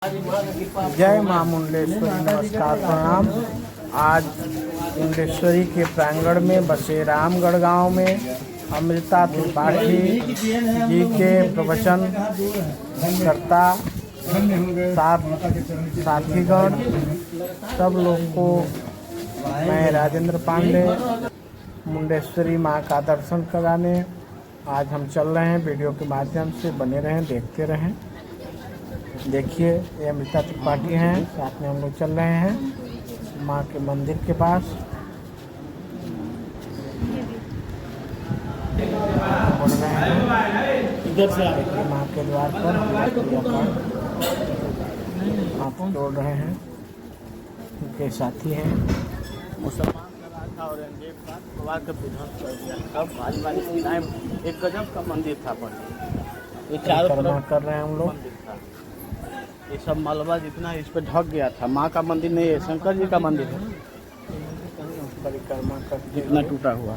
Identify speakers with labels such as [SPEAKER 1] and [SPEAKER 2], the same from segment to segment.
[SPEAKER 1] जय मां मुंडेश्वरी, नमस्कार प्रणाम। आज मुंडेश्वरी के प्रांगण में बसे रामगढ़ गांव में अमृता त्रिपाठी जी के प्रवचन करता साथीगण सब लोग को मैं राजेंद्र पांडे मुंडेश्वरी मां का दर्शन कराने आज हम चल रहे हैं। वीडियो के माध्यम से बने रहें, देखते रहें। देखिए, ये अमृता त्रिपाठी हैं, साथ में हम लोग चल रहे हैं माँ के मंदिर के पास। बढ़ रहे हैं इधर से देखिए माँ के द्वार पर आप जोड़ रहे हैं। उनके साथी हैं मुसलमान का राजा औरंगजेब का परिवार का विध्वंस कर दिया। सब भारी भारी सेनाएं, एक गजब का मंदिर था पहले। ये चारों कर रहे हैं हम लोग। ये सब मलबा जितना इस पे ढक गया था। माँ का मंदिर नहीं है, शंकर जी का मंदिर है। परिक्रमा कर जितना टूटा हुआ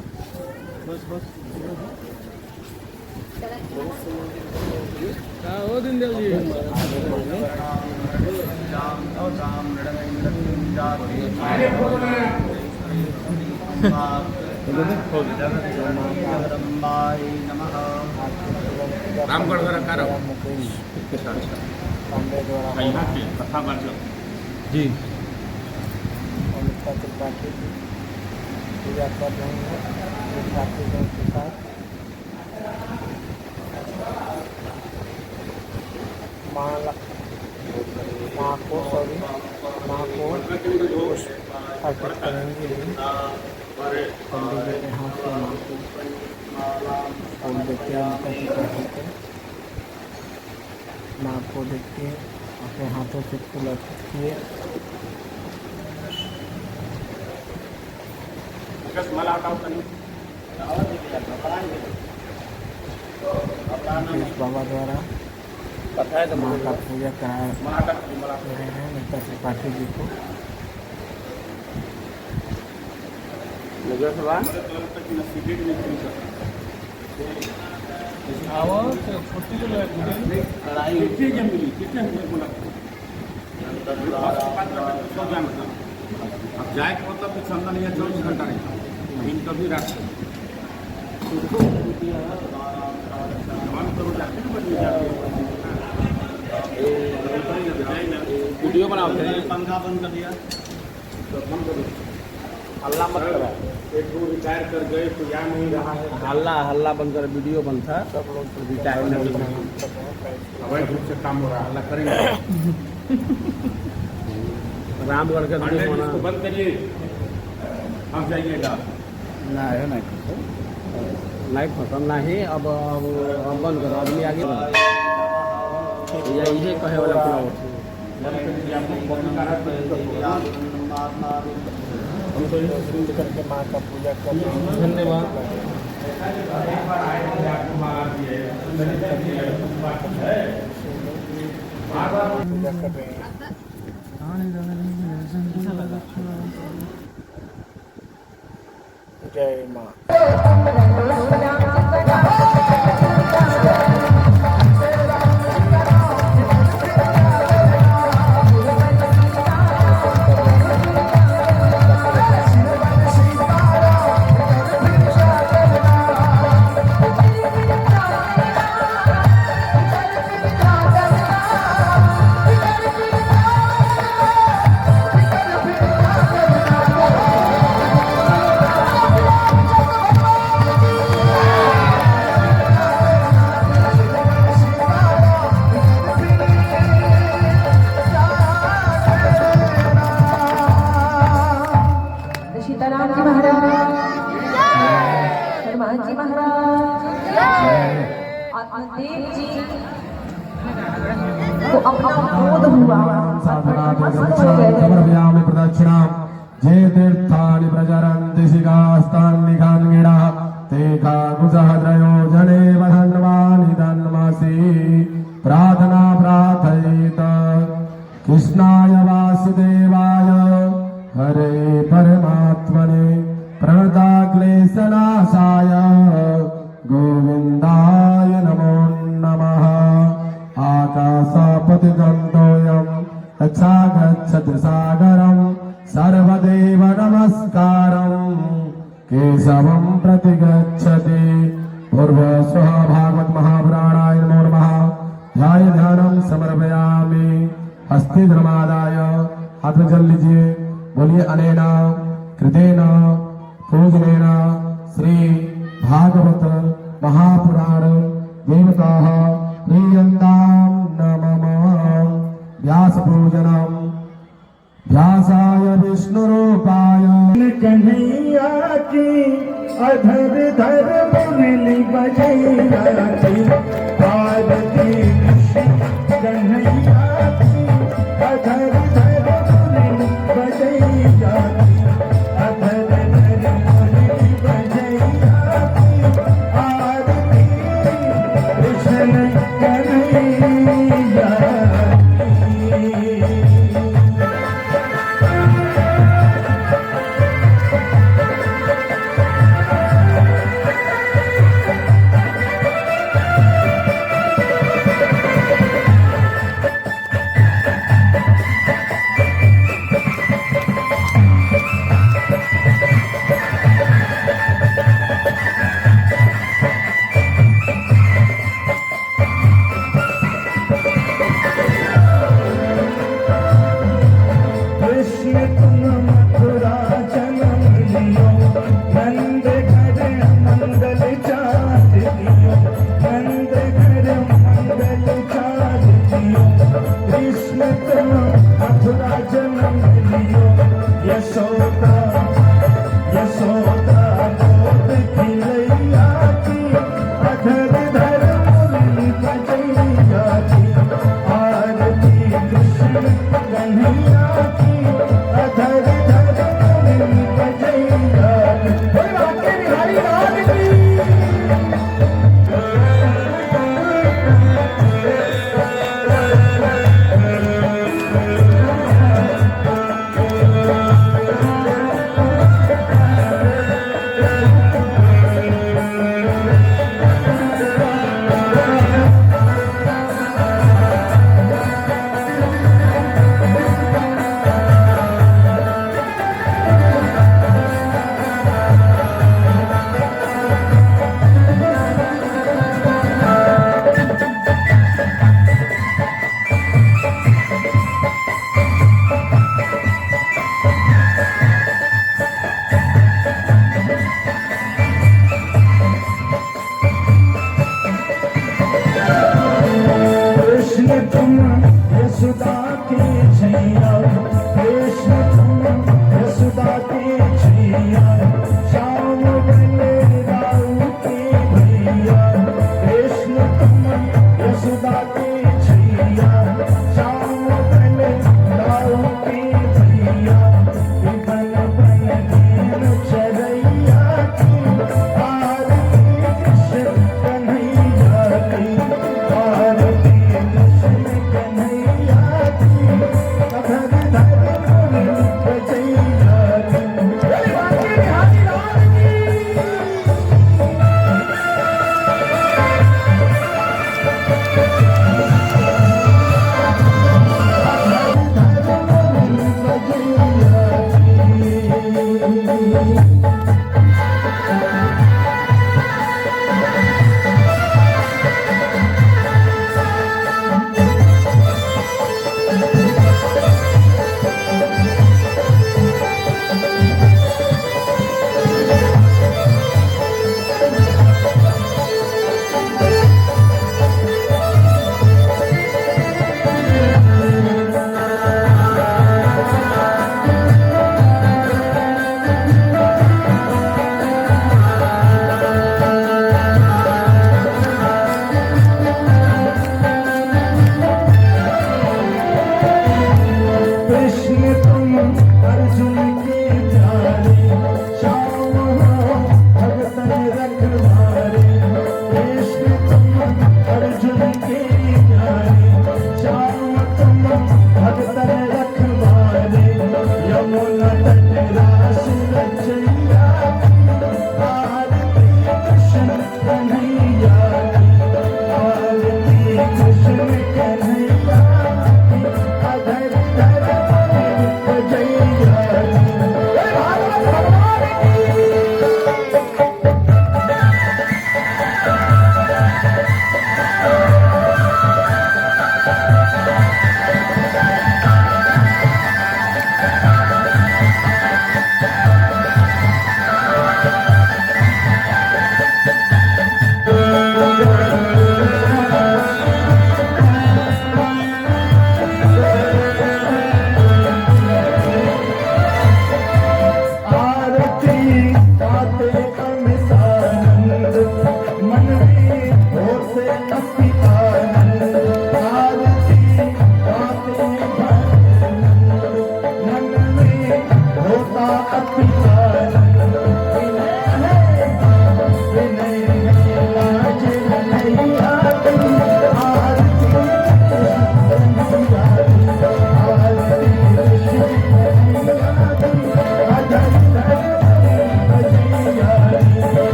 [SPEAKER 2] रामगढ़ कथा जी
[SPEAKER 1] अमृता त्रिपाठी पूजा कर रहे हैं साथीगण के साथ। माँ को अर्पित करेंगे। पंडित जी के हाथ में माँ को फूल देते हैं। माँ को देखते अपने हाथों से फूल अर्पित किए। बाबा द्वारा माँ का पूजा कराए रहे हैं अमृता त्रिपाठी जी को।
[SPEAKER 2] अब जाए के मतलब चंदन या 24 घंटा नहीं इन कभी रात वीडियो बनाओ। पंखा बंद कर दिया तो बंद करो। हल्ला मत करो। एक दो रिटायर कर गए तो याद नहीं रहा है। हल्ला बंद कर, वीडियो बंद था। सब लोग रिटायरमेंट अवैध रूप से काम हो रहा है। हल्ला करेंगे। रामगढ़ का वीडियो बंद करिए। हम जाइएगा
[SPEAKER 1] ना है
[SPEAKER 2] नहीं खत्म नहीं। अब बंद करो। आदमी आगे यही कहे वाला
[SPEAKER 1] करके माँ का पूजा कर रहे हैं।
[SPEAKER 2] धन्यवाद।
[SPEAKER 1] पूजा कर रहे हैं। जय माँ।
[SPEAKER 3] आत्मदेव जी को अपना बोध हुआ।
[SPEAKER 4] समर्पयामि प्रदक्षिणां जे तीर्थानि प्रचरन्ति शिखास्तानि कान्गिणा ते काकुसहस्रयो जने वधन्वानि तन्मसि। प्रार्थना प्रार्थयेत कृष्णाय वासुदेवाय हरे परमात्मने प्रणताक्लेशनाशाय गोविन्दाय नमो नमः। आकाशपतिगन्तोऽयम् रक्षा गच्छति सागरं सर्वदेव नमस्कारं केशवं प्रति गच्छति पूर्वस्वः भागवत महापुराणाय नमो नमः ध्याय ध्यानं समर्पयामि हस्ते धर्मादाय हाथ में जल लीजिए बोलिए अनेना कृतेन पूजनेन श्री भागवत महापुराण देवताः प्रीयन्तां नमः व्यास पूजनम् व्यासाय विष्णुरूपाय
[SPEAKER 1] कन्हैया की अधर धर मुरली बजैया की पार्वती कन्हैया की अधर धर मुरली बजैया की अधर धर मुरली बजैया की आरती कृष्ण कन्हैया की।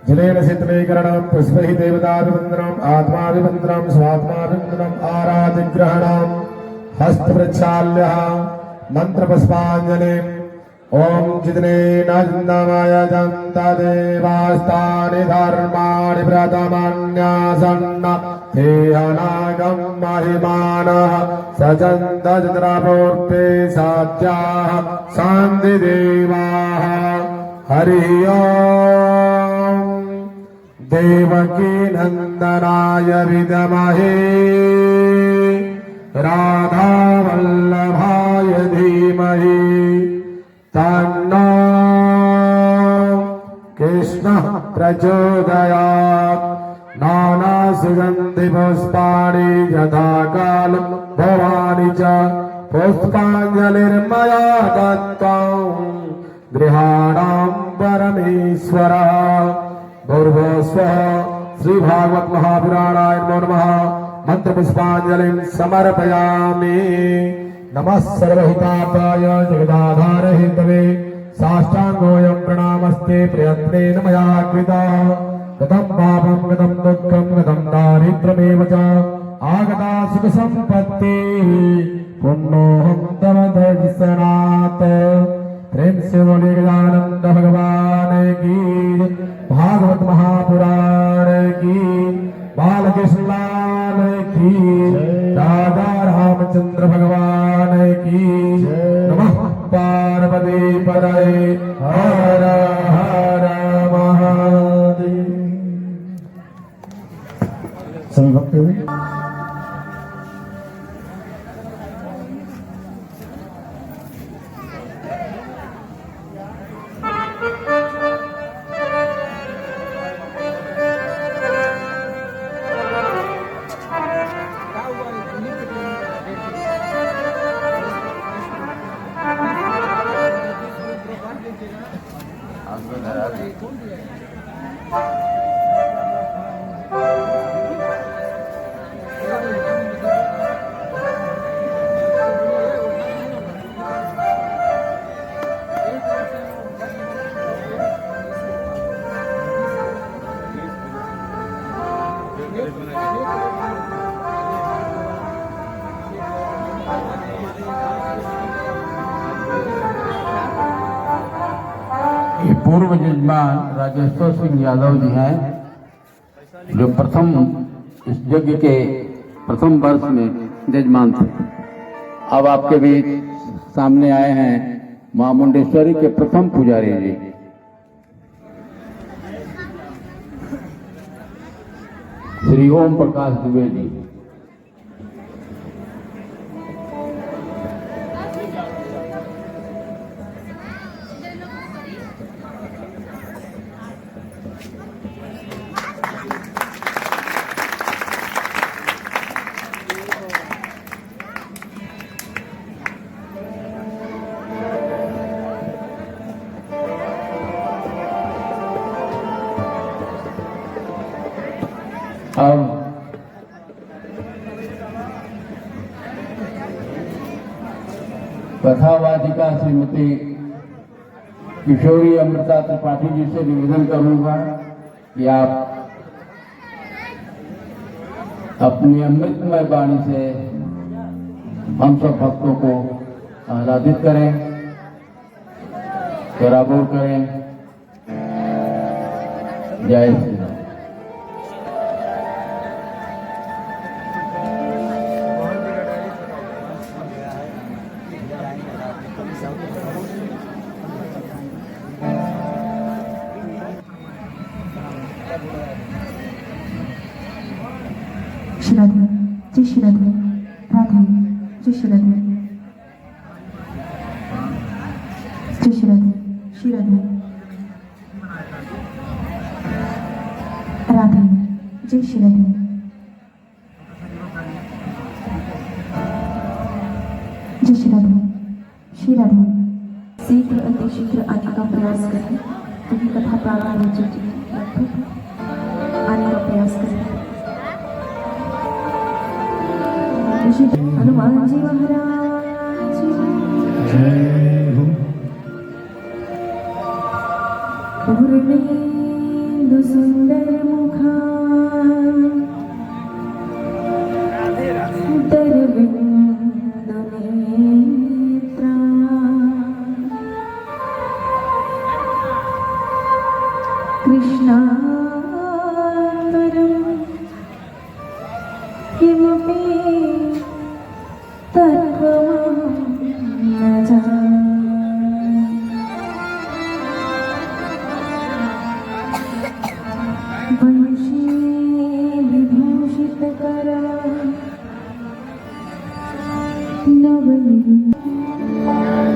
[SPEAKER 4] जलेन शीतलीकरणं पुष्पैः देवताभिवन्दनम् आत्माभिवन्दनं स्वात्माभिवन्दनम् आराधिग्रहणं हस्तप्रक्षाल्यः मन्त्रपुष्पाञ्जलिम् ॐ जितने न जिन्दमाय जन्ता देवास्तानि धर्माणि प्रथमन्यासन्न ते अनागं महिमानः सजन्त जत्रापूर्ते साध्याः शान्तिदेवाः हरिः ओम् देवकी नन्दनाय विद्महे राधावल्लभाय धीमहि तन्नो कृष्णः प्रचोदयात् नानासुगन्धिपुष्पाणि यथा कालं भवानि च पुष्पाञ्जलिर्मया दत्तं गृहाणां परमेश्वरः भूर्भुवस्वः श्री भागवत महापुराणाय नमो नमः मंत्र पुष्पांजलिं समर्पयामि। नमः सर्वहितार्थाय जगदाधार हेतवे साष्टांगोऽयं प्रणामस्ते प्रयत्नेन मया कृतः कथं पापं कथं दुःखं कथं दारिद्र्यमेव च आगता सुख संपत्तिः पुण्योऽहं तव दर्शनात्। प्रेम से बोले गजानंद भगवान की, भागवत महापुराण की, बालकृष्ण लाल की, राधा रामचंद्र भगवान की। नमः पार्वती पतये हर हर महादेव। सभी भक्त
[SPEAKER 5] पूर्व यजमान राजेश्वर सिंह यादव जी हैं, जो प्रथम इस यज्ञ के प्रथम वर्ष में यजमान थे। अब आपके बीच सामने आए हैं मां मुंडेश्वरी के प्रथम पुजारी जी। श्री ओम प्रकाश दुबे जी। अब कथावाचिका श्रीमती किशोरी अमृता त्रिपाठी जी से निवेदन करूंगा कि आप अपनी अमृतमय वाणी से हम सब भक्तों को आराधित करें, कराबोर करें। जय श्री राम।
[SPEAKER 6] श्री राधे, जय श्री राधे, राधे, जय श्री राधे, जय श्री राधे, श्री राधे, राधे, जय श्री राधे, जय श्री राधे, श्री राधे। शीघ्र अतिशीघ्र आने का प्रयास करें, क्योंकि कथा प्रारंभ हो चुकी है। आने का प्रयास करें। हनुमान जी महाराज पूर्णेन्दु सुंदर मुखा दरविंदु नेत्रा कृष्णांबरम किमपि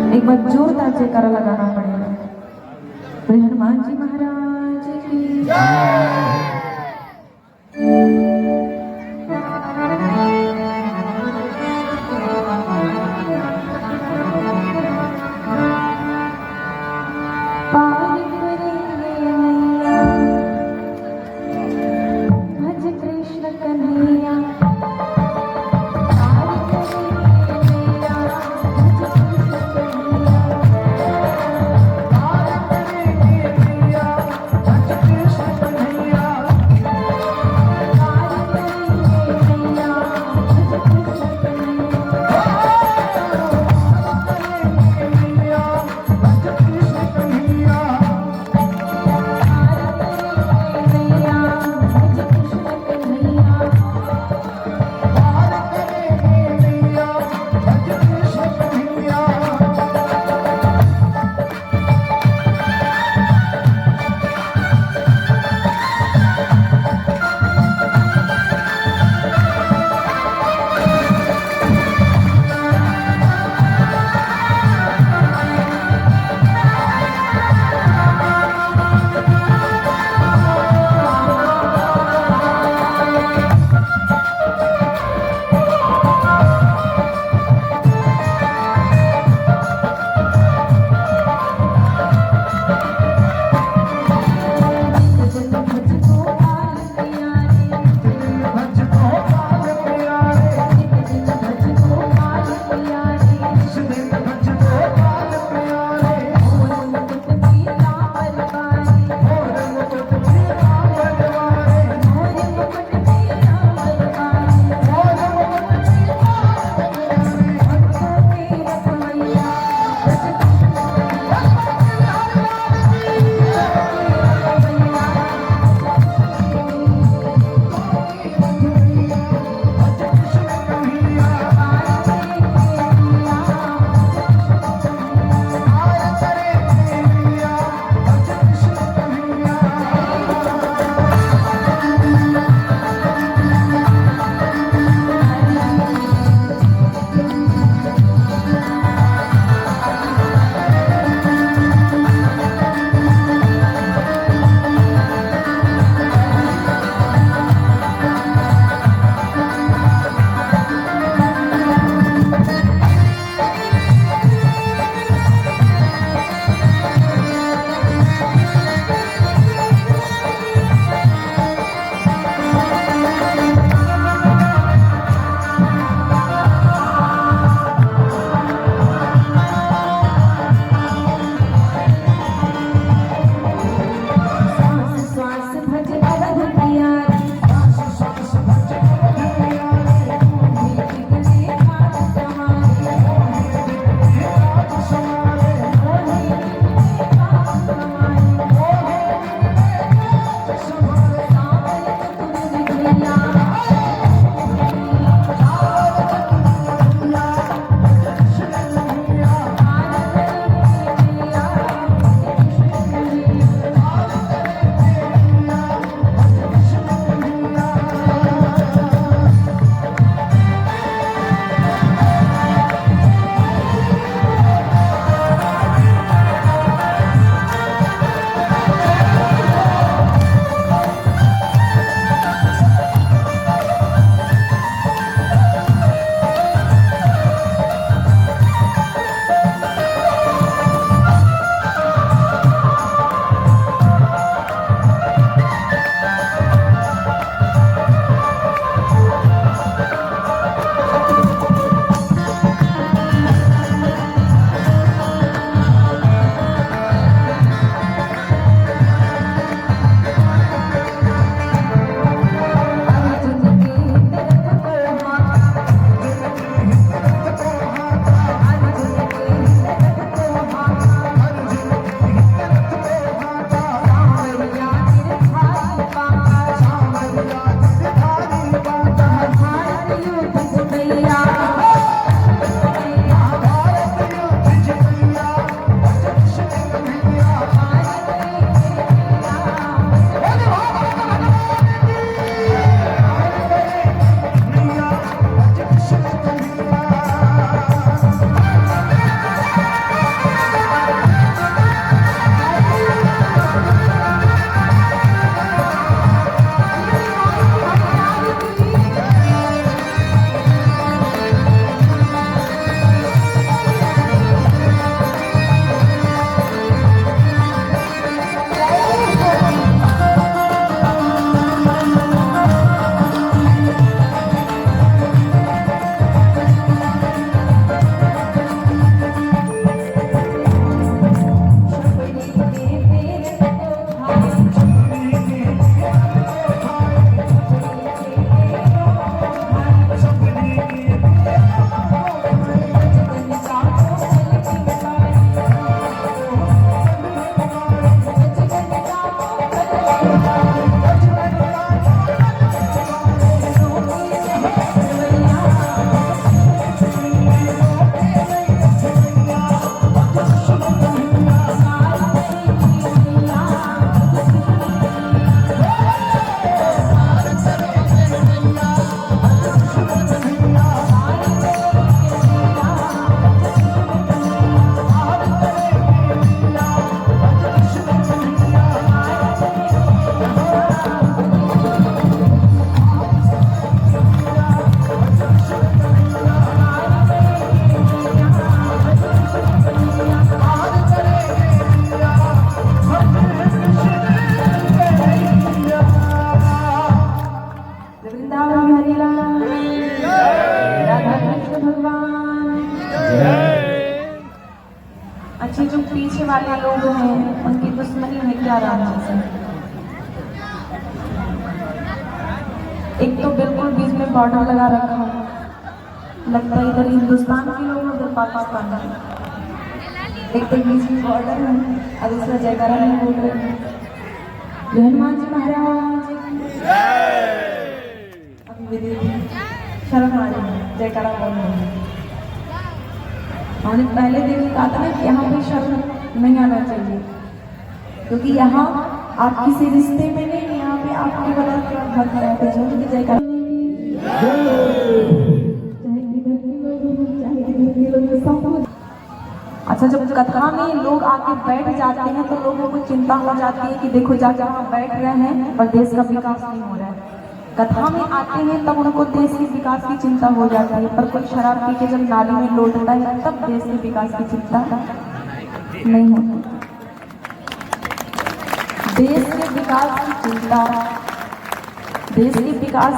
[SPEAKER 6] एक बार जोरदार जयकारा लगाना पड़ेगा। श्री हनुमान जी महाराज की बच्चे जो पीछे वाले लोग हैं उनकी दुश्मनी में क्या राम जी से। एक तो बिल्कुल बीच में बॉर्डर लगा रखा है, लगता है इधर हिंदुस्तान के लोग उधर पाकिस्तान के। एक तो बीच में बॉर्डर है और दूसरा जयकारा नहीं बोल रहे हैं। हनुमान जी महाराज शर्म आ रही है, जयकारा बोल रहे हैं। हमने पहले दिन कहा था ना कि यहाँ पे शर्म नहीं आना चाहिए, क्योंकि यहाँ आप किसी रिश्ते में नहीं, यहाँ पे आपकी वजह से घर खड़ा है जो कि जयकारा। अच्छा, जब कथा में लोग आके बैठ जाते हैं तो लोगों को चिंता हो जाती है कि देखो जाके वहाँ बैठ रहे हैं पर देश का विकास नहीं हो रहा है। कथा में आते हैं तब उनको देश के विकास की चिंता हो जाती है, पर कोई शराब पी के जब नाली में लौटता है तब देश के विकास की चिंता नहीं होती। देश के विकास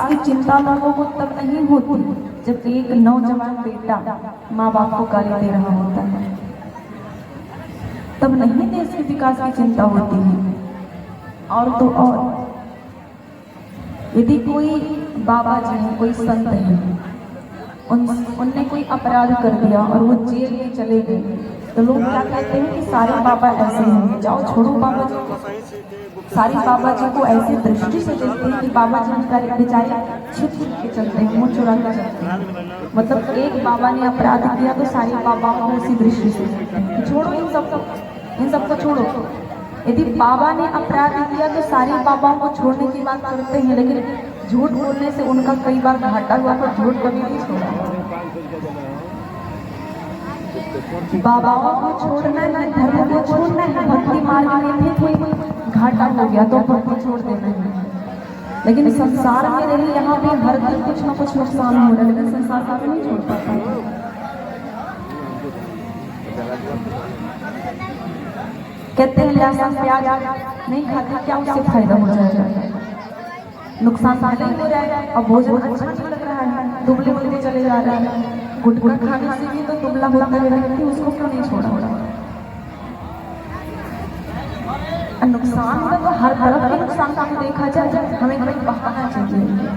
[SPEAKER 6] की चिंता लोगों को तब नहीं होती जब एक नौजवान बेटा माँ बाप को गाली दे रहा होता है, तब नहीं देश के विकास की चिंता होती है। और तो और यदि कोई बाबा जी है, कोई संत है, उनने कोई अपराध कर दिया और वो जेल में चले गए तो लोग क्या कहते हैं कि सारे बाबा ऐसे हैं। जाओ छोड़ो बाबा जी को, सारे बाबा जी को ऐसी दृष्टि से देखते हैं कि बाबा जी बेचारे छिप के चलते हैं, मुँह चुरा के चलते हैं। मतलब एक बाबा ने अपराध किया तो सारे बाबा को उसी दृष्टि से देखते हैं। छोड़ो इन सबको छोड़ो। यदि बाबा ने अपराध किया तो सारे बाबाओं को छोड़ने की बात करते हैं, लेकिन झूठ बोलने से उनका कई बार घाटा हुआ पर झूठ कभी नहीं छोड़ा। बाबाओं को छोड़ना है, धर्म को छोड़ना है, भक्ति मार्ग में भी कोई घाटा हो गया तो भक्ति छोड़ देना है। लेकिन संसार में रही यहाँ भी हर दिन कुछ ना कुछ नुकसान हो रहा है, लेकिन संसार का नहीं छोड़ पाता। कहते हैं लहसुन प्याज नहीं खाते, क्या उससे फायदा हो जाएगा? नुकसान नहीं हो रहा है और भोजन अच्छा नहीं लग रहा है, दुबले मुबले चले जा रहे हैं। गुटखा खाने से भी तो दुबला होता है, उसको क्यों नहीं छोड़ा? नुकसान का तो हर तरफ का नुकसान का देखा जाए, हमें कहीं बहाना चाहिए।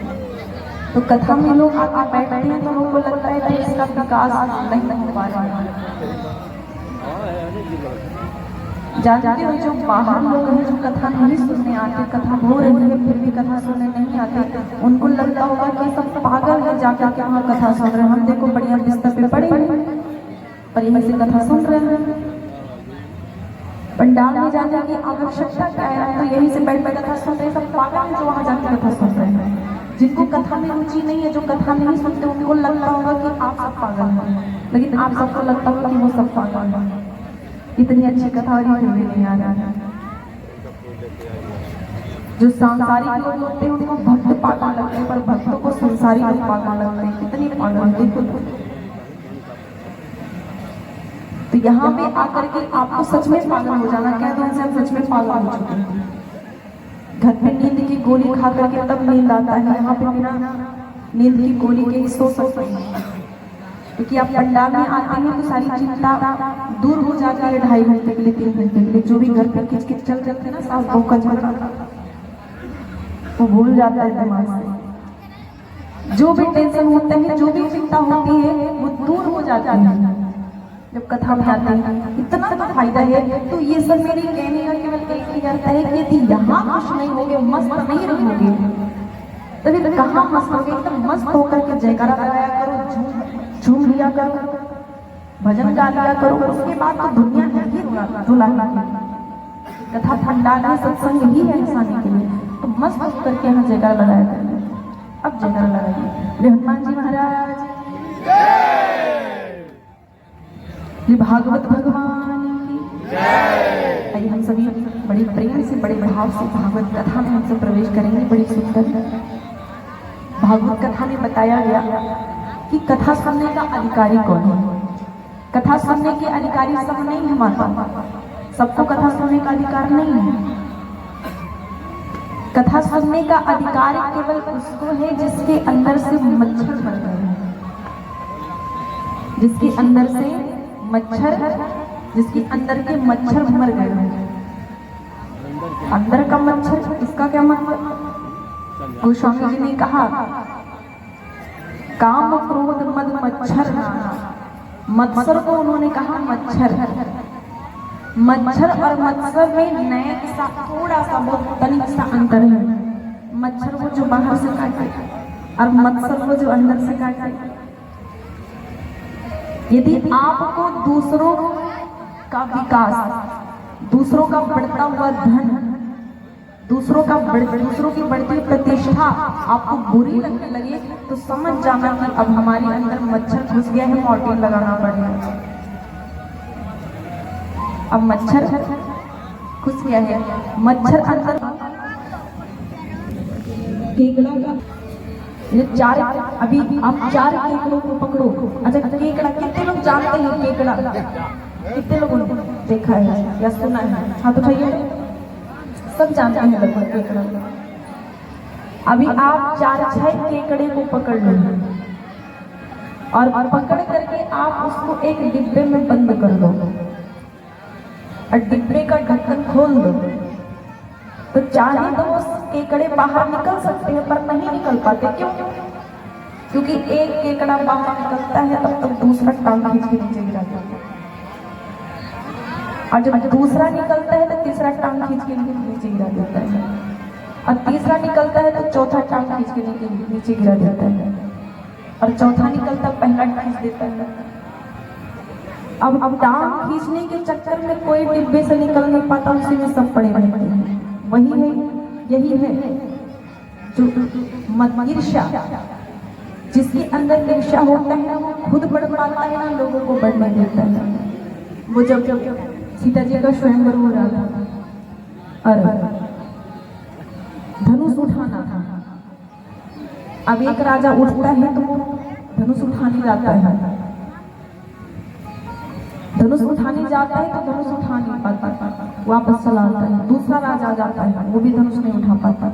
[SPEAKER 6] तो कथा में लोग आके बैठते हैं तो लोगों को लगता है देश का विकास नहीं हो पा रहा है। जानते हो जो बाहर लोग हैं जो कथा नहीं सुनने आते, कथा हो रही है फिर भी कथा सुनने नहीं आते, उनको लगता होगा कि सब पागल है जाकर के वहाँ कथा सुन रहे हैं। हम देखो बढ़िया बिस्तर पे पड़े पर यहीं से कथा सुन रहे हैं। पंडाल में जाने की आवश्यकता क्या है? तो यहीं से बैठ बैठ कथा सुन रहे हैं। सब पागल हैं जो वहाँ जाकर कथा सुन रहे हैं। जिनको कथा में रुचि नहीं है, जो कथा नहीं सुनते, उनको लगता होगा कि आप सब पागल हैं, लेकिन आप सबको लगता होगा कि वो सब पागल हैं। इतनी अच्छी कथा नहीं आ रहा है। जो सांसारिक लोग होते हैं उनको भक्त पागल लगते हैं, पर भक्तों को संसारिक लोग पागल लगते हैं। कितनी पागल देखो। तो यहाँ पे आकर के आपको सच में पागल हो जाना, कह दो इनसे हम सच में पागल हो चुके हैं। घर में नींद की गोली खा करके तब नींद आता है, यहाँ पे बिना नींद की गोली के सो सकते हैं। क्योंकि आप पंडाल में आते हैं तो सारी चिंता दूर हो जाती है। 2.5 घंटे के लिए, 3 घंटे के लिए जो भी घर पर किच किच चल जाते हैं ना, सास बहू का झगड़ा, वो भूल जाता है दिमाग से। जो भी टेंशन होता है, जो भी चिंता होती है, वो दूर हो जाती है जब कथा में आते हैं। इतना तो फायदा है। तो ये सब मेरी कहने का केवल एक ही अर्थ है कि यदि यहाँ खुश नहीं होगे, मस्त नहीं रहोगे, तो फिर कहाँ मस्त होगे? एकदम मस्त होकर के जयकारा लगाया करो, झूम लिया करो, भजन गा लिया करो। उसके बाद तो दुनिया नहीं रुला कथा पंडाल में सत्संग ही है हंसाने के लिए। तो मस्त होकर के यहाँ जयकारा लगाया करें। अब जयकारा लगाइए हनुमान जी महाराज, भागवत भगवान की। आइए हम सभी बड़े प्रेम से, बड़े भाव से भागवत कथा में हम सब प्रवेश करेंगे। बड़ी सुंदर भागवत कथा में बताया गया कि कथा सुनने का अधिकारी कौन है। कथा सुनने के अधिकारी सब नहीं है माता, सबको कथा सुनने का अधिकार नहीं है। कथा सुनने का अधिकार केवल उसको है जिसके अंदर से मच्छर बन गए हैं, जिसके अंदर से मच्छर जिसके अंदर के मच्छर मर गए हैं। अंदर का मच्छर, इसका क्या मतलब? गोस्वामी जी ने कहा काम क्रोध मद मच्छर नाना। मत्सर को उन्होंने कहा मच्छर। मच्छर और मत्सर में नया सा थोड़ा सा बहुत तनिक सा अंतर है। मच्छर वो जो बाहर से काटे और मत्सर वो जो अंदर से काटे। यदि आपको दूसरों का विकास, दूसरों का बढ़ता हुआ धन, दूसरों की बढ़ती प्रतिष्ठा आपको बुरी लगने लगे तो समझ जाना कि अब हमारे अंदर मच्छर घुस गया है, मॉर्टिन लगाना पड़ेगा। अब मच्छर घुस गया है, मच्छर अंदर केकड़ा का चार, अभी आप 4 केकड़ों को पकड़ो। अच्छा केकड़ा कितने लोग जानते हैं? केकड़ा कितने लोगों ने देखा है या सुना है? हाथ उठाइए। सब जानते हैं लगभग केकड़ा। अभी आप 4-6 केकड़े को पकड़ लो और पकड़ करके आप उसको एक डिब्बे में बंद कर दो और डिब्बे का ढक्कन खोल दो, तो चाहे तो वो केकड़े बाहर निकल सकते हैं पर नहीं निकल पाते। क्यों? क्योंकि एक केकड़ा बाहर निकलता है तब तक दूसरा टांग खींच के नीचे गिरा जाता है, और जब दूसरा निकलता है तो तीसरा टांग खींच के नीचे गिरा देता है, और तीसरा निकलता है तो चौथा टांग खींच के नीचे गिरा देता है, और चौथा निकलता पहला खींच देता है। अब टांग खींचने के चक्कर में कोई डिब्बे से निकल नहीं पाता, उसी में सब पड़े रहते हैं। वही है, यही है जो ईर्ष्या, जिसके अंदर ईर्ष्या होता है ना वो खुद बढ़ पाता है ना लोगों को बढ़ने देता है। वो जब सीता जी का स्वयंवर हो रहा था और धनुष उठाना था, अब एक राजा उठता है तो वो धनुष उठाने जाता है, धनुष उठाने जाता है तो धनुष उठा नहीं पाता, वापस चला आता है। दूसरा राजा जाता है, वो भी धनुष नहीं उठा पाता।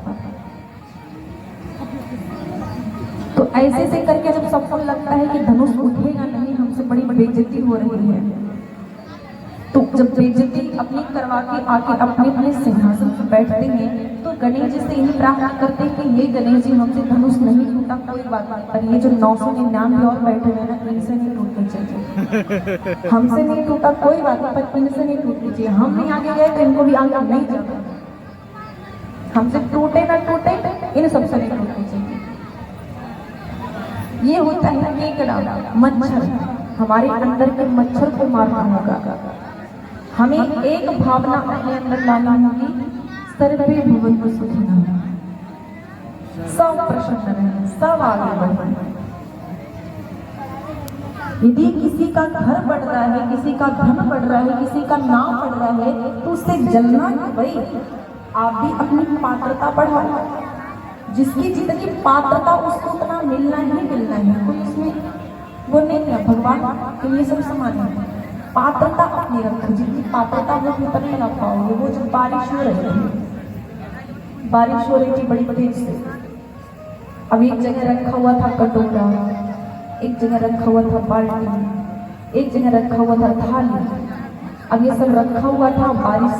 [SPEAKER 6] तो ऐसे से करके जब सबको लगता है कि धनुष उठेगा नहीं, हमसे बड़ी बेइज्जती हो रही है, तो जब बेइज्जती अपनी करवा के आके अपने अपने सिंहासन पर बैठते हैं तो गणेश जी से यही प्रार्थना करते हैं कि ये गणेश जी हमसे धनुष नहीं टूटा कोई बात नहीं, पर ये जो 999 और बैठे हुए ना इनसे नहीं टूटनी चाहिए। हमसे नहीं टूटा कोई बात नहीं, पर इनसे नहीं टूटनी चाहिए। हम नहीं आगे गए तो इनको भी आगे नहीं जाना। हमसे टूटे ना टूटे इन सबसे नहीं टूटनी चाहिए। ये होता है केकड़ा, मच्छर। हमारे अंदर के मच्छर को मारना होगा। हमें एक भावना अपने अंदर लाना होगी, सर्वे भवन्तु सुखिनः, सब प्रसन्न रहें, सब आगे बढ़ें। यदि किसी का घर बढ़ रहा है, किसी का धन बढ़ रहा है, किसी का नाम बढ़ रहा है तो उससे जलना कि भाई आप भी अपनी पात्रता बढ़ाओ। जिसकी जितनी पात्रता उसको उतना मिलना ही मिलना है, कोई इसमें वो नहीं है। भगवान के लिए सब समान है। पात्रता अपनी रखो, जितनी पात्रता वो उतने रख पाओगे। वो जो बारिश हो रही थी, बारिश हो रही थी बड़ी तेज से, अब एक जगह रखा हुआ था कटोरा, एक जगह रखा हुआ था बाल्टी, एक जगह रखा हुआ था थाली। अब ये सब रखा हुआ था, बारिश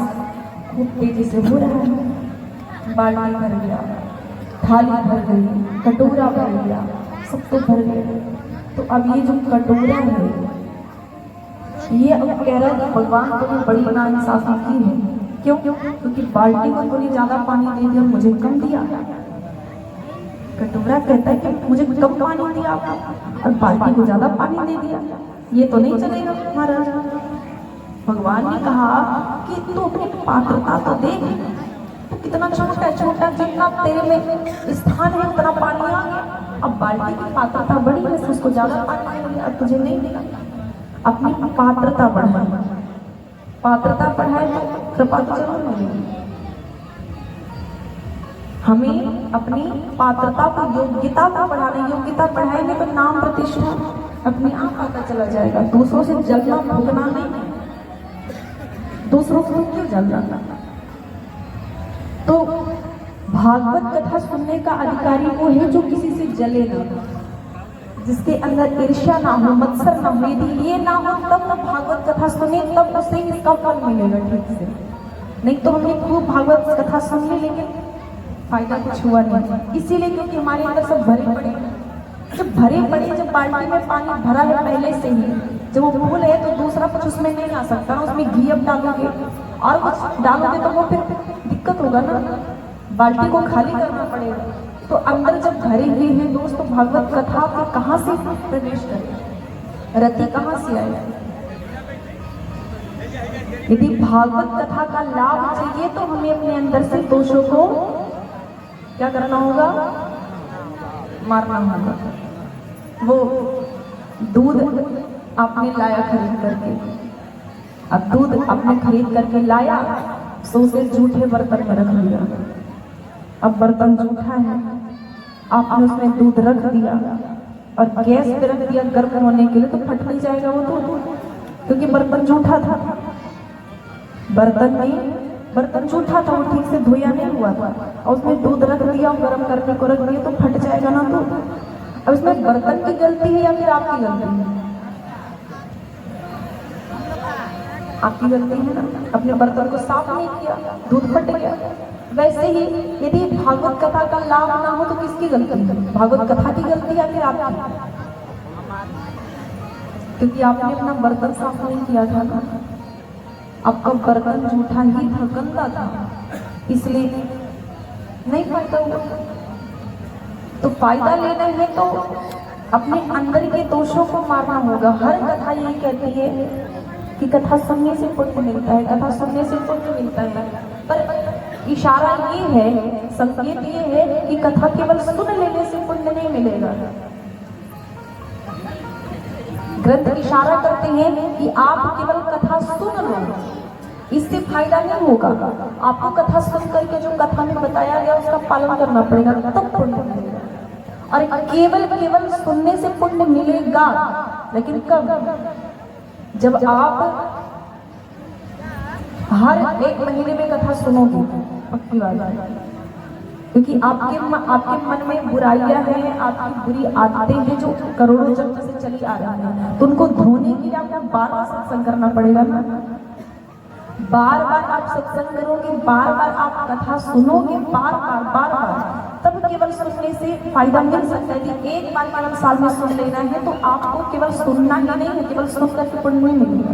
[SPEAKER 6] खूब तेजी से हो रहा है, बाल्टी भर गया, थाली भर गई, कटोरा भर गया, सब तो भर गया। तो अब ये जो कटोरा है ये अब कह रहा है कि भगवान तुम्हें बड़ी नाइंसाफी की है। क्यों? क्योंकि बाल्टी को थोड़ी ज्यादा पानी दे दिया, मुझे कम दिया। कटोरा कहता है कि मुझे कम पानी दिया और बाल्टी को ज्यादा पानी दे दिया, ये तो नहीं चलेगा महाराज। भगवान ने कहा कि तू अपनी पात्रता तो देख, तो कितना छोटा छोटा जितना तेरे में स्थान है उतना पानी आ गया। अब बाल्टी की पात्रता बड़ी है, उसको ज्यादा पानी मिल गया, अब तुझे नहीं मिला। अपनी पात्रता बढ़ाए, पात्रता बढ़ाए तो कृपा तो जरूर मिलेगी। हमें अपनी पात्रता को, योग्यता को बढ़ाना। योग्यता बढ़ाएंगे तो नाम प्रतिष्ठा अपने आप आता चला जाएगा। दूसरों से जलना भोगना नहीं, दूसरों को क्यों जलना। तो भागवत कथा सुनने का अधिकारी वो है जो किसी से जले ना, जिसके अंदर ईर्ष्या ना हो, मत्सर ना हो। यदि ये ना हो तब ना भागवत कथा कथा सुने तब उससे इसका फल मिलेगा ठीक से। नहीं तो हमने खूब भागवत कथा सुन ली लेकिन फायदा कुछ हुआ नहीं। इसीलिए क्योंकि हमारे अंदर सब भरे पड़े, जब भरे पड़े, जब बाल्टी में पानी भरा है पहले से ही, जब वो फूल है तो दूसरा कुछ उसमें नहीं आ सकता ना। उसमें घी अब डालोगे और कुछ डालोगे तो वो फिर दिक्कत होगा ना, बाल्टी को खाली करना पड़ेगा। तो अंदर जब भरे हुए हैं दोस्त तो भागवत कथा फिर कहाँ से प्रवेश करे, रति कहाँ से आए। यदि भागवत कथा का लाभ चाहिए तो हमें अपने अंदर से दोषों को क्या करना होगा, मारना होगा। वो दूध आपने लाया खरीद करके, अब दूध आपने खरीद करके लाया, सो से झूठे बर्तन में रख दिया। अब बर्तन झूठा है, आपने उसमें दूध रख दिया और गैस पे रख दिया गर्म होने के लिए, तो फट नहीं जाएगा वो दूध, क्योंकि बर्तन झूठा था। बर्तन झूठा था, वो ठीक से धोया नहीं हुआ था और उसमें दूध रख दिया, गर्म करने को रख दिया, तो फट जाएगा ना दूध। अब इसमें बर्तन की गलती है या फिर आपकी गलती है? आपकी गलती है ना, अपने बर्तन को साफ नहीं किया, दूध फट गया। वैसे ही यदि भागवत कथा का लाभ ना हो तो किसकी गलती है? भागवत कथा की गलती या फिर आपकी? क्योंकि आपने अपना बर्तन साफ नहीं किया था ना, आपका बर्तन झूठा ही था, गंदा था, इसलिए नहीं फायदा हुआ। तो फायदा लेना है तो अपने अंदर के दोषों को मारना होगा। हर कथा यही कहती है कि कथा सुनने से पुण्य मिलता है, कथा सुनने से पुण्य मिलता है, पर इशारा ये है, संकेत ये है कि कथा केवल सुन लेने से पुण्य नहीं मिलेगा। ग्रंथ इशारा करते हैं कि आप केवल कथा सुन लो, इससे फायदा नहीं होगा। आपको कथा सुन करके जो कथा में बताया गया उसका पालन करना पड़ेगा, तब पुण्य मिलेगा। और केवल सुनने से पुण्य मिलेगा, लेकिन कब? जब आप हर एक महीने में कथा सुनोगे, पक्की बात है, क्योंकि आपके मन में बुराइयां हैं, आपकी बुरी आदतें हैं जो करोड़ों जन्म से चली आ रही हैं, तो उनको धोने के लिए आपको बार बार सत्संग करना पड़ेगा ना। बार बार आप सत्संग करोगे, बार बार आप कथा सुनोगे, बार बार, तब केवल सुनने से फायदा मिल सकता है। कि एक बार केवल साल में सुन लेना है तो आपको केवल सुनना ही नहीं है, केवल सुन करके पुण्य नहीं मिलेगा,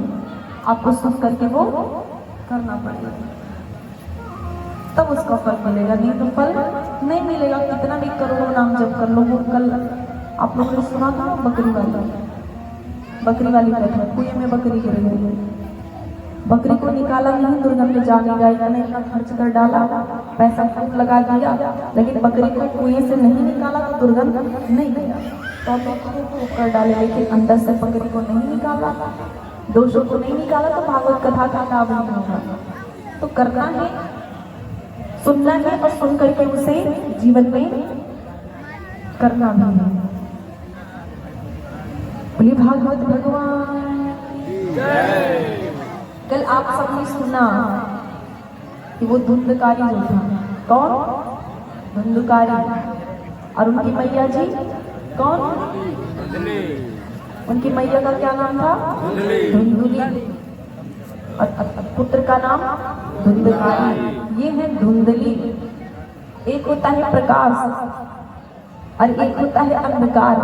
[SPEAKER 6] आपको सुन करके वो करना पड़ेगा, तब उसका फल मिलेगा, नहीं तो फल नहीं मिलेगा। कितना भी करोड़ों नाम जप कर लो। वो कल आप लोगों ने सुना था बकरी वाली कथा, कुएं में बकरी गिर गई, बकरी को निकाला नहीं, दुर्गंध जाने गाय ने इतना खर्च कर डाला, पैसा खूब लगा दिया, लेकिन बकरी को कुएं से नहीं निकाला तो दुर्गंध नहीं गया। तो खूब कर डाले, लेकिन अंदर से बकरी को नहीं निकाला, दोषों को नहीं निकाला, तो भागवत कथा का लाभ नहीं होगा। तो करना है, सुनना है और सुन करके उसे जीवन में करना भी है। बोलिए भागवत भगवान। कल आप सबने सुना कि वो धुंधकारी जो था, कौन? धुंधकारी। और उनकी मैया जी कौन? उनकी मैया का क्या नाम था? धुंधुली। और पुत्र का नाम धुंधकारी। ये है धुंधली। एक होता है प्रकाश और एक होता है अंधकार।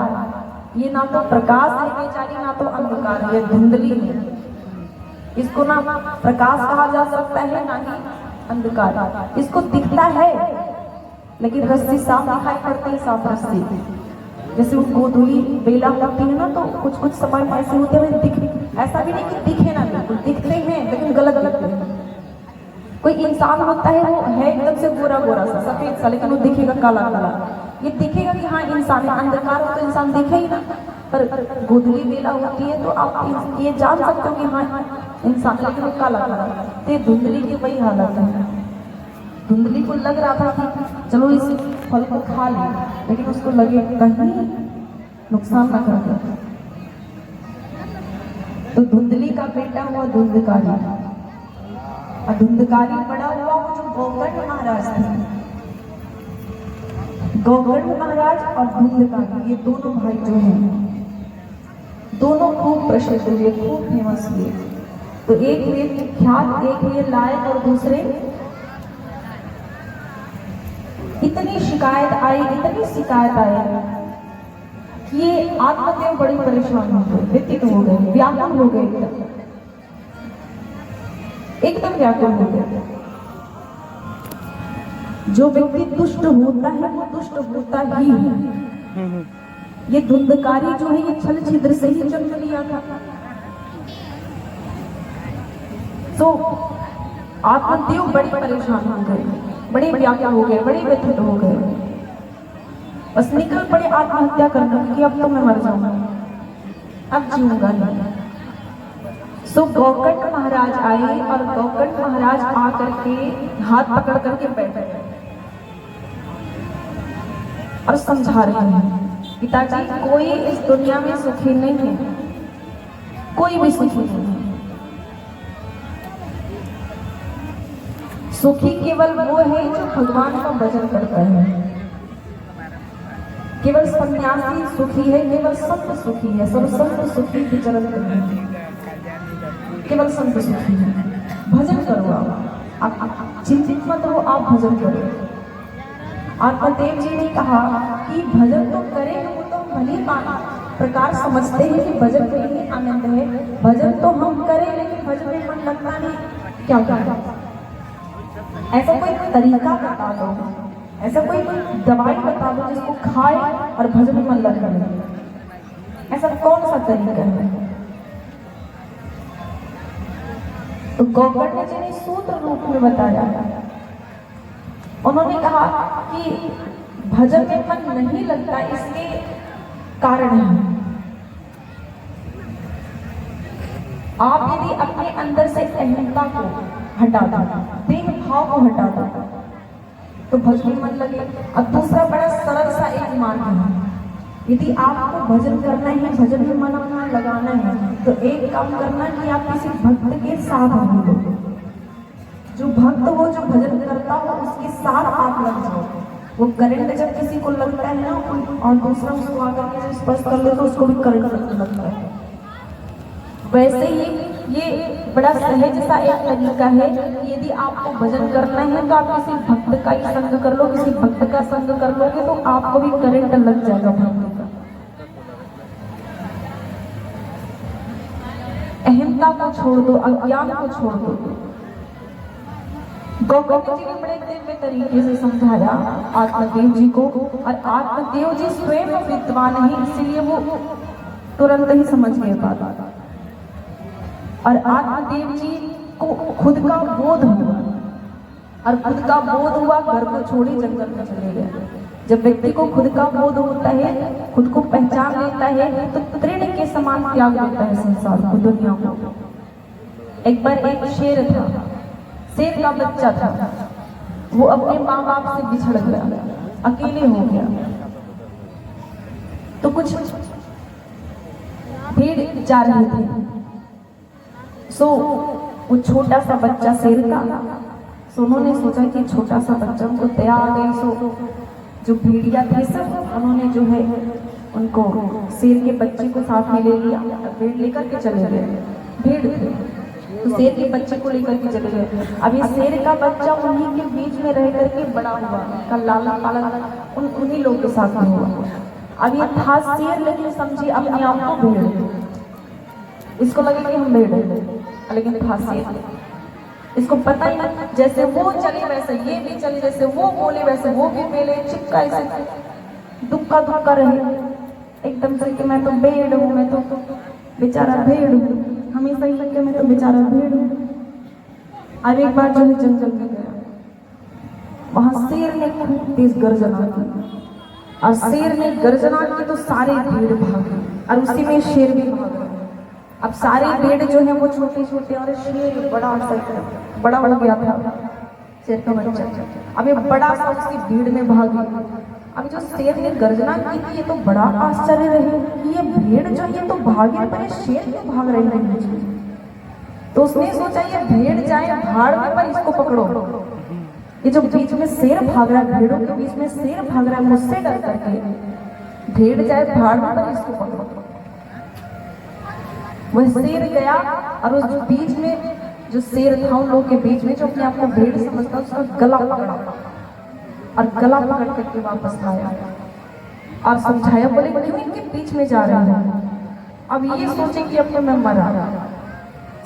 [SPEAKER 6] ये ना तो प्रकाश है बेचारी, ना तो अंधकार, ये धुंधली है। इसको ना प्रकाश कहा जा सकता है, ना ही अंधकार। इसको दिखता है लेकिन रस्सी साफ दिखाई पड़ती है, साफ रस्सी। जैसे वो गोधुली बेला होती है ना, तो कुछ कुछ समय ऐसे होते हैं दिख, ऐसा भी नहीं कि दिखे ना, बिल्कुल दिखते हैं लेकिन गलत गलत। कोई इंसान होता है वो है एकदम से गोरा गोरा सा, सफेद सा, लेकिन वो दिखेगा काला काला। ये दिखेगा कि हाँ इंसान है। अंधकार हो तो इंसान दिखे ही ना, पर गोधुली बेला होती है तो आप ये जान सकते हो कि हाँ इंसान, लेकिन वो काला काला। तो धुंधली की वही हालत है। धुंधली को लग रहा था कि चलो इस फल को खा ले, लेकिन उसको लगे कहीं नुकसान ना कर दे। तो धुंधली का बेटा हुआ धुंधकारी, और धुंधकारी बड़ा हुआ वो जो गौगढ़ महाराज थे। गौगढ़ महाराज और धुंधकारी, ये दोनों भाई जो हैं, दोनों खूब प्रसिद्ध हुए, खूब फेमस हुए। तो एक ये ख्यात, एक ये लायक और दूसरे इतनी शिकायत आई कि ये आत्मदेव बड़ी परेशान हो गए, व्यतीत हो गए, व्याकुल हो गए, एकदम व्याकुल हो गए। जो व्यक्ति दुष्ट होता है वो दुष्ट होता ही है। ये धुंधकारी जो है ये छल छिद्र से ही जन्म लिया था। तो आत्मदेव बड़े परेशान हो गए, बड़े व्याकुल हो गए, बड़े व्यथित हो गए। बस निकल पड़े आत्महत्या करने की, अब तो मैं मर जाऊंगा, अब जीऊंगा नहीं। सो गौकर्ण महाराज आए और गौकर्ण महाराज आकर के हाथ पकड़ करके बैठे और समझा रहे हैं, पिताजी कोई इस दुनिया में सुखी नहीं है, कोई भी सुखी नहीं है। सुखी केवल वो है जो भगवान का भजन करता है। केवल सन्यासी सुखी है, केवल संत सुखी है, सब संत सुखी विचरण है, केवल संत सुखी है। भजन करो, आप चिंतित मत हो, आप भजन करो। आत्मदेव जी ने कहा कि भजन तो करें, वो तो भली प्रकार समझते हैं कि भजन में ही आनंद है। भजन तो हम करें लेकिन भजन में मन लगता नहीं, क्या करें? ऐसा कोई तरीका बता दो, ऐसा कोई दवाई बता दो जिसको खाए और भजन में मन लगे। ऐसा कौन सा तरीका है? तो गौकर्ण जी ने सूत्र रूप में बताया। उन्होंने कहा कि भजन में मन नहीं लगता, इसके कारण है आप यदि अपने अंदर से अहंता को हटा दो, देह भाव को हटा दो, तो भजन में मन लगे। और दूसरा बड़ा सरल सा एक मार्ग है, यदि आपको भजन करना है, भजन में मन अपना लगाना है, तो एक काम करना कि आप किसी भक्त के साथ हो। जो भक्त हो, जो भजन करता हो, उसके साथ आप लग जाओ। वो करंट जब किसी को लगता है ना और दूसरा उसको आकर के स्पर्श कर ले तो उसको भी करंट लगता है। वैसे ही ये बड़ा सहज सा एक तरीका है कि यदि आपको भजन करना है तो आप किसी भक्त का ही संग कर लो। किसी भक्त का संग कर लोगे तो आपको भी करंट लग जाएगा भक्त का। अहंता को छोड़ दो, अज्ञान को छोड़ दो। गौकर्ण जी ने बड़े दिव्य तरीके से समझाया आत्मदेव जी को, और आत्मदेव जी स्वयं विद्वान है, इसीलिए वो तुरंत ही समझ गए बात। और आत्मदेव जी को खुद का बोध हुआ, और खुद का बोध हुआ, घर को छोड़ी जंगल में चले गए। जब व्यक्ति को खुद का बोध होता है, खुद को पहचान लेता है, तो तृण के समान त्याग देता है संसार को, दुनिया को। एक बार एक शेर था, शेर का बच्चा था, वो अपने माँ बाप से बिछड़ गया, अकेले हो गया। तो कुछ भेड़ जा रहे थे, सो वो छोटा सा बच्चा शेर का, सो उन्होंने सोचा कि छोटा सा बच्चा उनको दया आ गई। सो जो भेड़िया थे सब, उन्होंने जो है उनको शेर के बच्चे को साथ में ले लिया, भेड़ लेकर के चले गए। भेड़ थे तो शेर के बच्चे को लेकर के चले गए। अब ये शेर का बच्चा उन्हीं के बीच में रह करके बड़ा हुआ, का लालन पालन उन्हीं लोगों के साथ में हुआ। अब ये था शेर, लेकिन समझिए अपने आप को भेड़, इसको लगे कि हम भेड़ हैं, लेकिन था शेर। इसको पता ही नहीं, जैसे वो चले वैसे ये भी चले, जैसे वो बोले वैसे वो भी बोले, चिपका ऐसे दुक्का दुक्का रहे एकदम से कि मैं तो भेड़ हूँ, मैं तो बेचारा भेड़ हूँ। हमेशा ही लगे मैं तो बेचारा भेड़ हूँ। अब एक बार जो है जंगल में गया, वहां शेर ने खूब तेज गर्जना की, और शेर ने गर्जना की तो सारे भेड़ भागे, और उसी में शेर भी भाग रहा। अब सारे भेड़ जो है वो छोटे छोटे, और शेर बड़ा हो गया था शेर का बच्चा। अब ये बड़ा सा उसकी भीड़ में भागी। अब जो शेर ने गर्जना की थी, ये तो बड़ा आश्चर्य रहे कि ये भेड़ जो ये तो भागे, पर शेर क्यों भाग रही है? तो उसने सोचा ये भेड़ जाए भाड़ में, पर इसको पकड़ो। ये जो बीच में शेर भाग रहा है, भेड़ों के बीच में शेर भाग रहा है, मुझसे डर करके भेड़ जाए भाड़ में, पर इसको पकड़ो। वह शेर गया और उस बीच में जो शेर था उन लोगों के बीच में जो अपने आप को भेड़ समझता उसका गला पकड़ा और गला पकड़ करके वापस लाया और समझाया, बोले क्यों इनके बीच में जा रहे हैं। अब ये सोचे कि अब तो मैं मरा।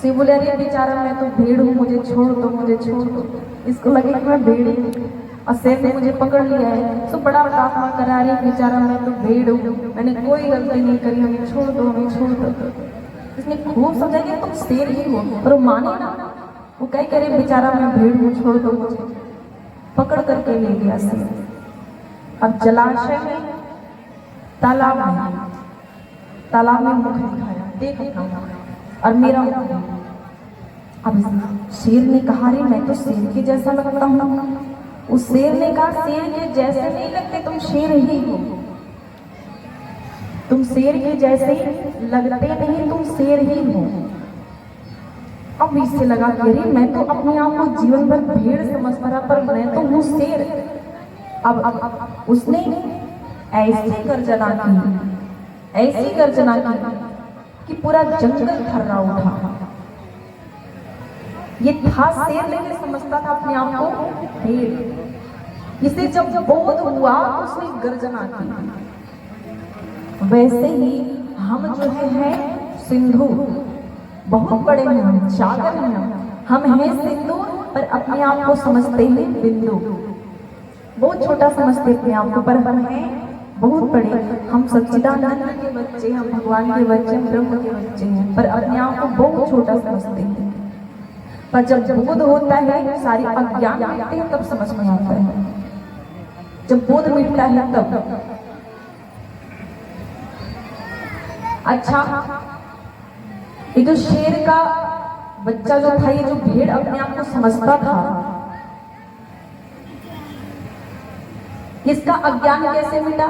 [SPEAKER 6] से बोले अरे बेचारा मैं तो भेड़ हूँ, मुझे छोड़ दो, मुझे छोड़ दो। इसको लगे कि मैं भेड़ हूँ और शेर ने मुझे पकड़ लिया है, तो बड़ा प्रार्थना करा रही बेचारा मैं तो भेड़ हूँ, मैंने कोई गलती नहीं करी, हमें छोड़ दो, हमें छोड़ दो। इसने खूब समझा कि तुम शेर ही हो, पर वो माने ना। वो कह करे बेचारा मैं भेड़ हूँ, छोड़ दो मुझे। पकड़ करके ले गया शेर। अब जलाशय में, तालाब में मुख दिखाया, देख और मेरा मुख। अब शेर ने कहा रे मैं तो शेर के जैसा लगता हूँ। उस शेर ने कहा शेर के जैसे नहीं लगते, तुम शेर ही हो, तुम शेर के जैसे ही लगते नहीं, तुम शेर ही हो। अब इससे लगा कि अरे मैं तो अपने आप को जीवन भर भेड़ समझता रहा, पर मैं तो हूँ शेर। अब उसने ऐसी गर्जना की, ऐसी गर्जना की कि पूरा जंगल थर्रा उठा। ये था शेर लेकिन समझता था अपने आप को भेड़। इसे जब बोध हुआ तो उसने गर्जना की। वैसे ही हम जो है सिंधु, बहुत बड़े हैं हम, सागर हैं हम हैं सिंधु, पर अपने आप को समझते हैं बिंदु। बहुत छोटा समझते अपने आप को, पर हम हैं बहुत बड़े। हम सच्चिदानंद के बच्चे, हम भगवान के बच्चे, हम ब्रह्म के बच्चे हैं, पर अपने आप को बहुत छोटा समझते हैं। पर जब बोध होता है, सारी अज्ञान मिटते हैं, तब समझ में आता है। जब बोध मिटता है तब। अच्छा, ये जो शेर का बच्चा जो था, ये जो भेड़ अपने आप को समझता था, इसका अज्ञान कैसे मिटा?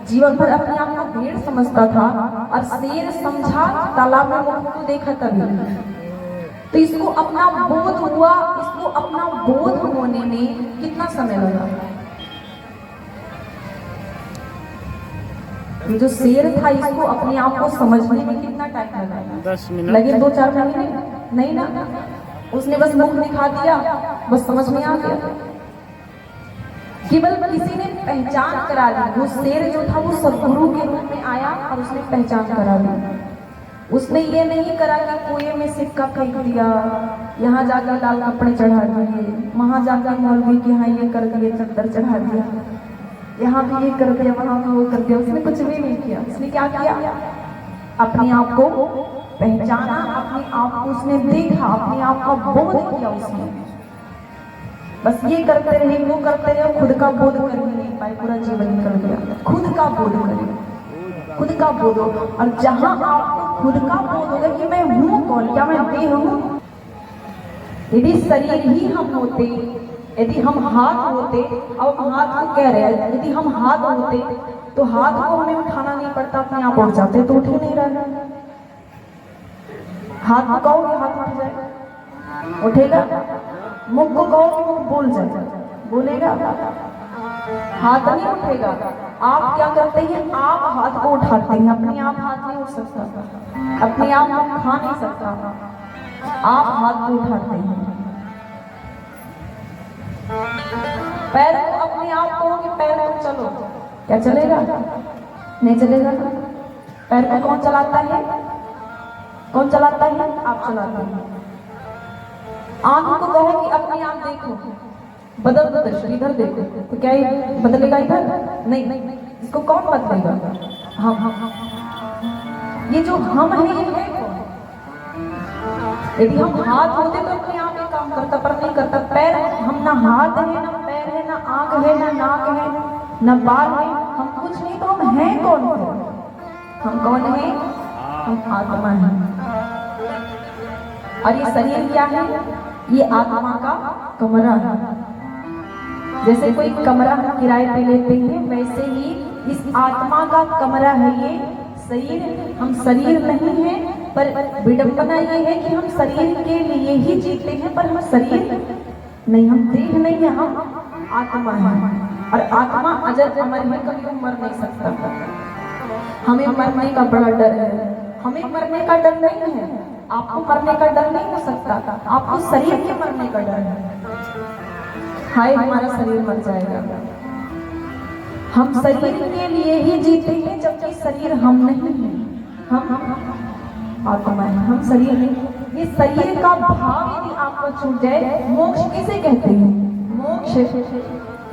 [SPEAKER 6] जीवन भर अपने आप को भेड़ समझता था और शेर समझा तालाब में मुख को देखा तभी। तो इसको अपना बोध हुआ, इसको अपना बोध होने में कितना समय लगा? ये जो शेर था इसको अपने आप को समझने में कितना टाइम लगा?
[SPEAKER 1] 10 मिनट
[SPEAKER 6] लगे, 2-4 महीने नहीं ना। उसने बस मुख दिखा दिया, बस समझ में आ गया। केवल किसी ने पहचान करा दी। वो शेर जो था वो सदगुरु के रूप में आया और उसने पहचान करा दी। उसने ये नहीं करा कि कुएं में सिक्का फेंक दिया, यहाँ जाकर लाल कपड़े चढ़ा दिए, वहां जाकर मौलवी के यहाँ ये कर दिए, चद्दर चढ़ा दिया, यहाँ भी ये कर दिया, वहां भी वो कर दिया। उसने कुछ भी नहीं किया। उसने क्या किया? अपने आप को पहचाना, अपने आप को उसने देखा, अपने आप का बोध किया उसने। बस ये करते रहे, वो करते रहे, खुद का बोध कर ही नहीं पाए, पूरा जीवन निकल गया। खुद का बोध करें, खुद का बोध हो। और जहां आपको खुद का बोध होगा कि मैं हूँ कौन, क्या मैं देह हूँ? यदि शरीर ही हम होते, यदि हम हाथ होते, अब हाथ को कह रहे हैं, यदि हम हाथ होते तो हाथ को हमें उठाना नहीं पड़ता, अपने आप उठ जाते, तो उठ ही नहीं रहा। हाथ को कहो कि हाथ उठ जाए, उठेगा? मुख को कहो कि मुख बोल जाए, बोलेगा? हाथ नहीं उठेगा। आप क्या करते हैं? आप हाथ को उठाते हैं, अपने आप हाथ नहीं उठ सकता, अपने आप खा नहीं सकता, आप हाथ को उठाते हैं। पैर को अपने आप को कि पैर को चलो, क्या चलेगा? नहीं चलेगा। पैर को कौन चलाता है? कौन चलाता है? आप चलाते हैं। आंख को कहो कि अपने आप देखो, बदल दो दृष्टि, इधर देखो, तो क्या ये बदलेगा? इधर नहीं। इसको कौन बदलेगा? हम। ये जो हम है ये है कौन? यदि हम हाथ होते तो अपने आप ये काम करता, पर नहीं करता। पैर, हम ना हाथ है, ना पैर है, ना आंख है, ना नाक है, ना बाल है, हम कुछ नहीं, तो हम हैं कौन? हम कौन है? हम आत्मा है। और ये शरीर क्या है? ये आत्मा का कमरा है। जैसे कोई कमरा हम किराए पे लेते हैं, वैसे ही इस आत्मा का कमरा है ये शरीर। हम शरीर नहीं है, पर विडंबना ये है कि हम शरीर के लिए ही जीते हैं, पर हम शरीर नहीं, हम देह नहीं है, हम आत्मा है। और आत्मा अजर अमर है, कभी मर नहीं सकता। हमें मरने का बड़ा डर है, हमें मरने का डर नहीं है, आपको मरने का डर नहीं हो सकता, आपको शरीर के मरने का डर है। हाय हमारा शरीर मर जाएगा। हम शरीर के लिए ही जीते हैं, जबकि शरीर हम नहीं है, हम आत्मा है, हम शरीर नहीं। ये शरीर का भाव यदि आपको छूट जाए, मोक्ष किसे कहते हैं? मोक्ष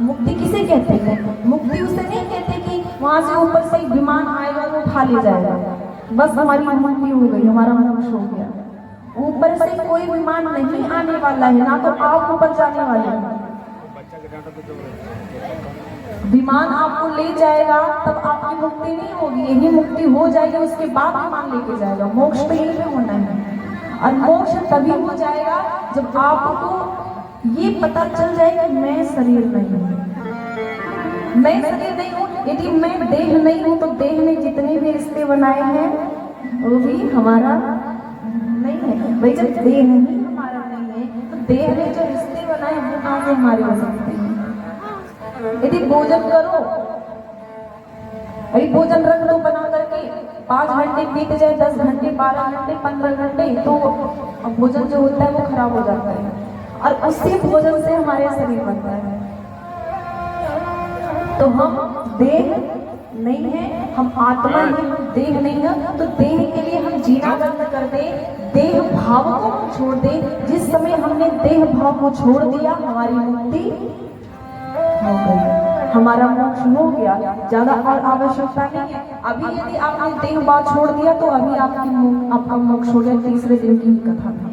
[SPEAKER 6] मुक्ति किसे कहते हैं? मुक्ति उसे नहीं कहते कि वहां से ऊपर से एक विमान आएगा तो उठा ले जाएगा, बस हमारी मुक्ति हो गई, हमारा मोक्ष हो गया। ऊपर से कोई विमान नहीं आने वाला है, ना तो आप ऊपर जाने वाले हैं। विमान आपको ले जाएगा तब आपकी मुक्ति नहीं होगी, यही मुक्ति हो जाएगी, उसके बाद विमान लेके जाएगा। मोक्ष तो यही पे होना है। और मोक्ष तभी हो जाएगा जब आपको ये पता चल जाए कि मैं शरीर नहीं हूँ, मैं शरीर नहीं हूँ। यदि मैं देह नहीं हूँ तो देह ने जितने भी रिश्ते बनाए हैं वो भी हमारा नहीं है। भाई जब देह नहीं हमारा नहीं है तो देह ने जो रिश्ते बनाए वो कहाँ से हमारे हो सकते हैं? यदि भोजन करो, अभी भोजन रख दो बना करके, 5 घंटे बीत जाए, 10 घंटे, 12 घंटे, 15 घंटे, तो भोजन जो होता है वो खराब हो जाता है और उसी भोजन से हमारे शरीर बनता है। तो हम देह नहीं है, हम आत्मा है, हम देह नहीं है। तो देह के लिए हम जीना बंद कर दे, देह भाव को हम छोड़ दे। जिस समय हमने देह भाव को छोड़ दिया, हमारी मुक्ति हो गई, हमारा मोक्ष हो गया। ज्यादा और आवश्यकता नहीं है। अभी यदि आपने देह भाव छोड़ दिया तो अभी आपका मोक्ष हो गया। तीसरे दिन की कथा था।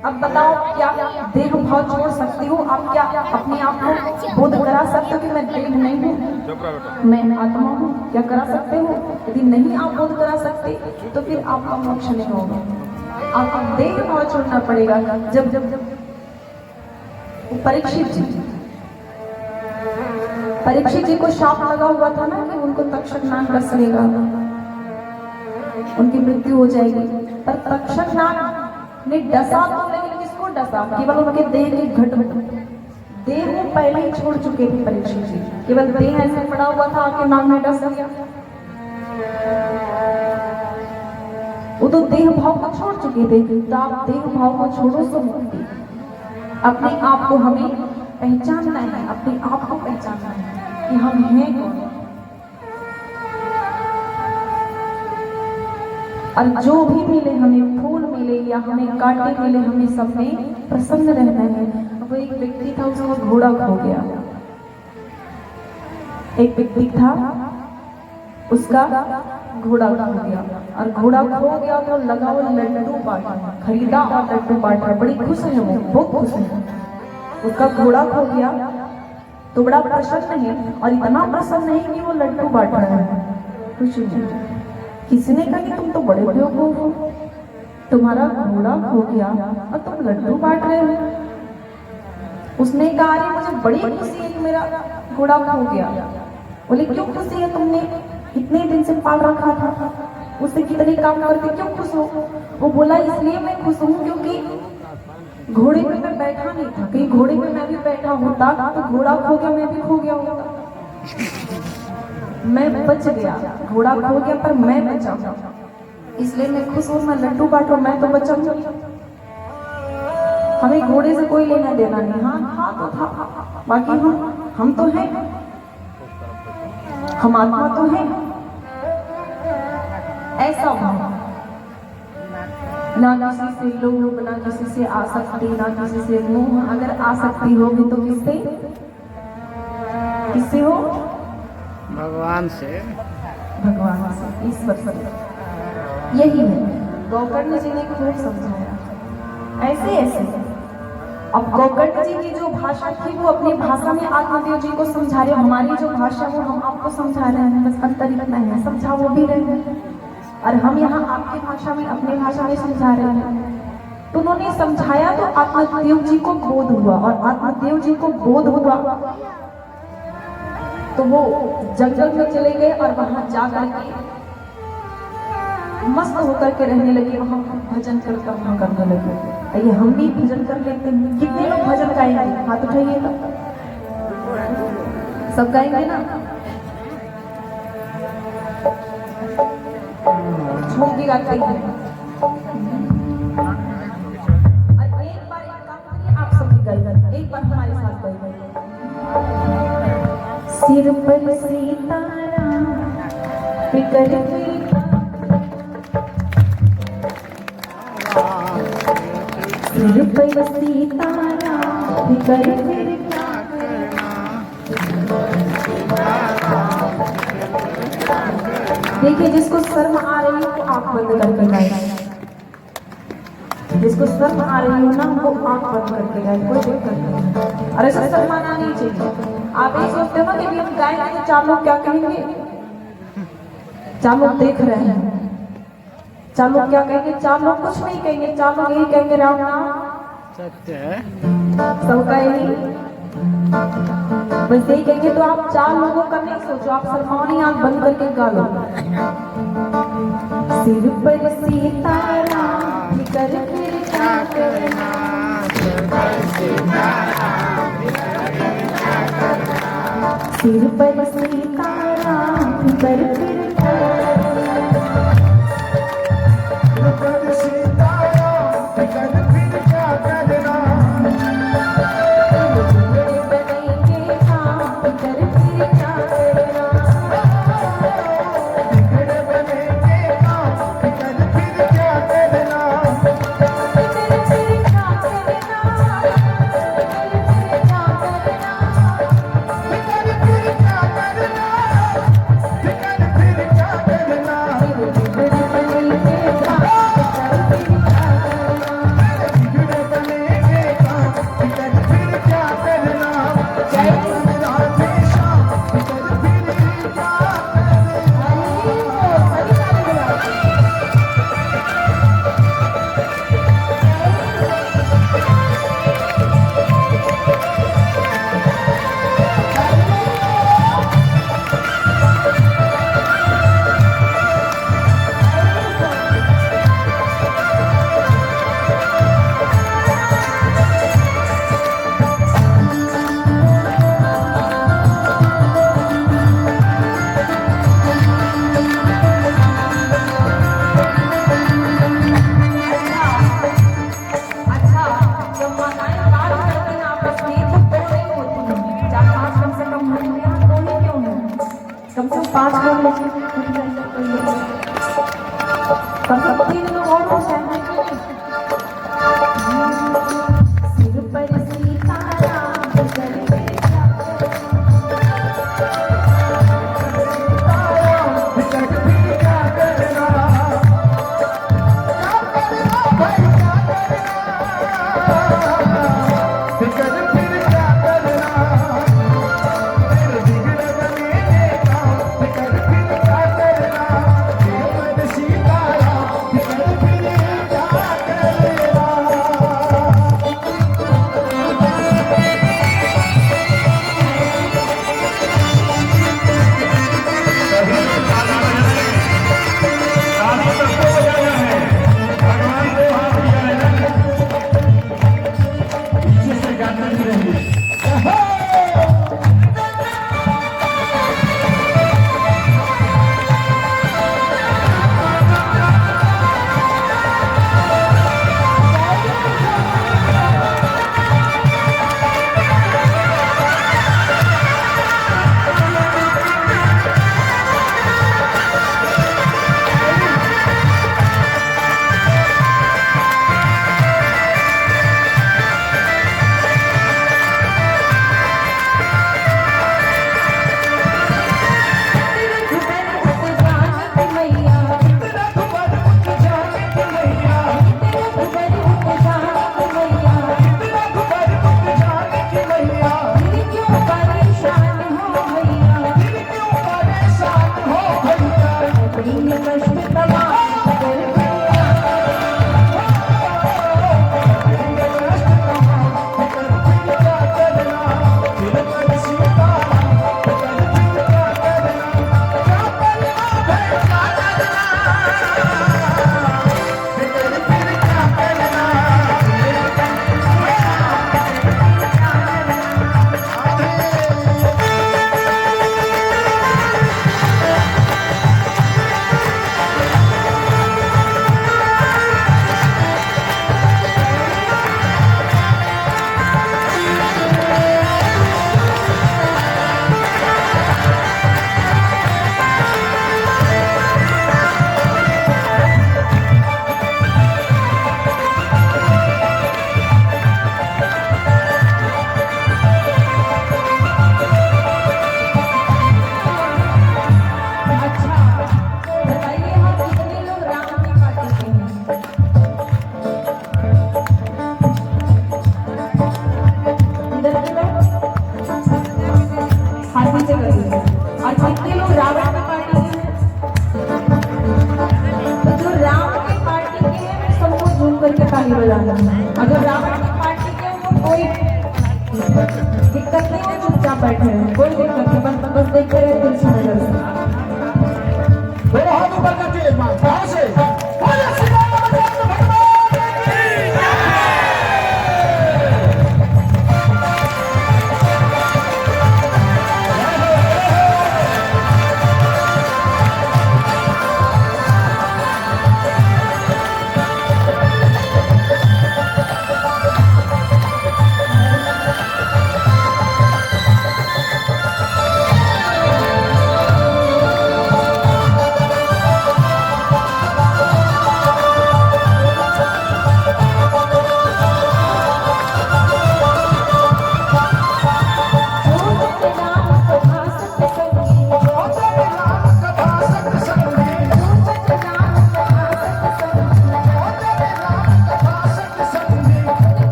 [SPEAKER 6] अब बताओ, क्या देह भाव छोड़ सकती हो? आप क्या अपने आप को बोध करा सकते हो कि मैं देह नहीं हूँ, मैं आत्मा हूँ? क्या करा सकते हो? यदि नहीं आप बोध करा सकते तो फिर आपका मोक्ष नहीं होगा। आपको देह भाव छोड़ना पड़ेगा। जब जब जब परीक्षित जी को शाप लगा हुआ था ना कि उनको तक्षक नाग डस लेगा, उनकी मृत्यु हो जाएगी। पर तक्षक नाग ने डसा तो, लेकिन किसको डसा? केवल उनके देह के घट देह वो पहले ही छोड़ चुके थे परीक्षित जी। केवल देह ऐसे पड़ा हुआ था, आके नाग ने डस दिया। वो तो देह भाव को छोड़ चुके थे। तो आप देह भाव को छोड़ो सो मुक्ति। अपने आप को हमें पहचानना है, अपने आप को पहचानना है कि हम हैं कौन। और जो भी मिले, हमें फूल मिले या हमें कांटे मिले, हमें सब में प्रसन्न रहना है। वो एक व्यक्ति था, उसका घोड़ा खो गया। एक व्यक्ति था, उसका घोड़ा खो गया और घोड़ा खो गया तो लगा वो लड्डू बांटने, खरीदा और लड्डू बांट रहा। बड़ी खुश है वो, बहुत खुश है। उसका घोड़ा खो गया तो बड़ा प्रसन्न है और इतना प्रसन्न है कि वो लड्डू बांट रहा है। खुश है। किसी ने कहा कि तुम तो बड़े बेवकूफ हो, तुम्हारा घोड़ा खो गया और तुम लड्डू बांट रहे हो। उसने कहा, अरे मुझे बड़ी खुशी है कि मेरा घोड़ा खो गया। बोले, क्यों खुशी है? तुमने इतने दिन से पाल रखा था, उससे कितने काम करके क्यों खुश हो? वो बोला, इसलिए मैं खुश हूँ क्योंकि घोड़े पे मैं बैठा नहीं था। कहीं घोड़े पे मैं भी बैठा होता तो घोड़ा खो गया, मैं भी खो गया होता। मैं बच गया, घोड़ा खो गया पर मैं बचा, इसलिए मैं खुश हूँ। मैं लड्डू बांटू, मैं तो बचा। हमें घोड़े से कोई लेना देना नहीं। हाँ तो था, बाकी हम तो हैं, हम आत्मा तो हैं। ऐसा भाव, ना किसी से लोभ, ना किसी से आसक्ति, ना किसी से मोह। अगर आसक्ति होगी तो किससे हो?
[SPEAKER 1] भगवान से,
[SPEAKER 6] ईश्वर से। यही है गोकर्ण जी ने खूब समझाया ऐसे। अब गोकर्ण जी की जो भाषा थी वो अपनी भाषा में आत्मदेव जी को समझा रहे। हमारी जो भाषा वो हम आपको समझा रहे हैं, बस अंतर इतना है, समझा वो भी रहे हैं और हम यहाँ आपकी भाषा में, अपनी भाषा में समझा रहे हैं। तो उन्होंने समझाया तो आत्मदेव जी को बोध हुआ और आत्मदेव जी को बोध हुआ तो वो जंगल में चले गए और वहां जाकर के मस्त होकर के रहने लगे। वहां भजन करने लगे। आइए हम भी भजन कर लेते हैं। कितने लोग भजन गाएंगे? हाथ उठाइएगा। सब गाएंगे ना? झूम के गाते हैं। और एक बार एक काम करिए, आप सभी गाइए, एक बार हमारे साथ गाइए। सिर पर सीताराम फिकर सिर पर सीताराम फिकर देखिए, जिसको शर्म आ रही है वो आंख बंद करके गाए, जिसको शर्म आ रही हो ना वो आंख बंद करके गाए, कोई दिक्कत नहीं। अरे सब शर्माना नहीं चाहिए। आप ये सोचते हो ना कि हम गाएंगे तो चार लोग क्या कहेंगे, चार लोग देख रहे हैं, चार लोग क्या कहेंगे, चार लोग कुछ नहीं कहेंगे, चार लोग यही कहेंगे राम नाम
[SPEAKER 1] सत्य है।
[SPEAKER 6] सबका यही बस यही कहेंगे। तो आप चार लोगों का नहीं सोचो, आप शर्मानी आंख बंद करके गा लो। सिर पर सीताराम फिकर क्या करना, सिर पर सीताराम फिकर पांच लोग तीन लोग और हो जाएंगे। सिर पर सीताराम दिक्कत नहीं है, चुपचाप बैठे हैं, कोई दिक्कत नहीं, बस देखते रहे दिल से नजर से।
[SPEAKER 1] मेरे हाथ ऊपर करके एक बार कहां से बोले श्री रामचंद्र भगवान की जय।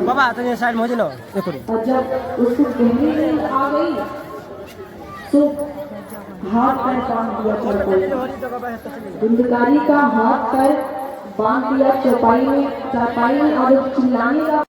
[SPEAKER 7] बाबा तो ये साइड मोजिलो देखो
[SPEAKER 6] और जब उसको गहरी नींद आ गई तो हाथ पैर बांध दिया चौपाई, धुंधकारी का हाथ पैर बांध दिया चौपाई में और चिल्लाने का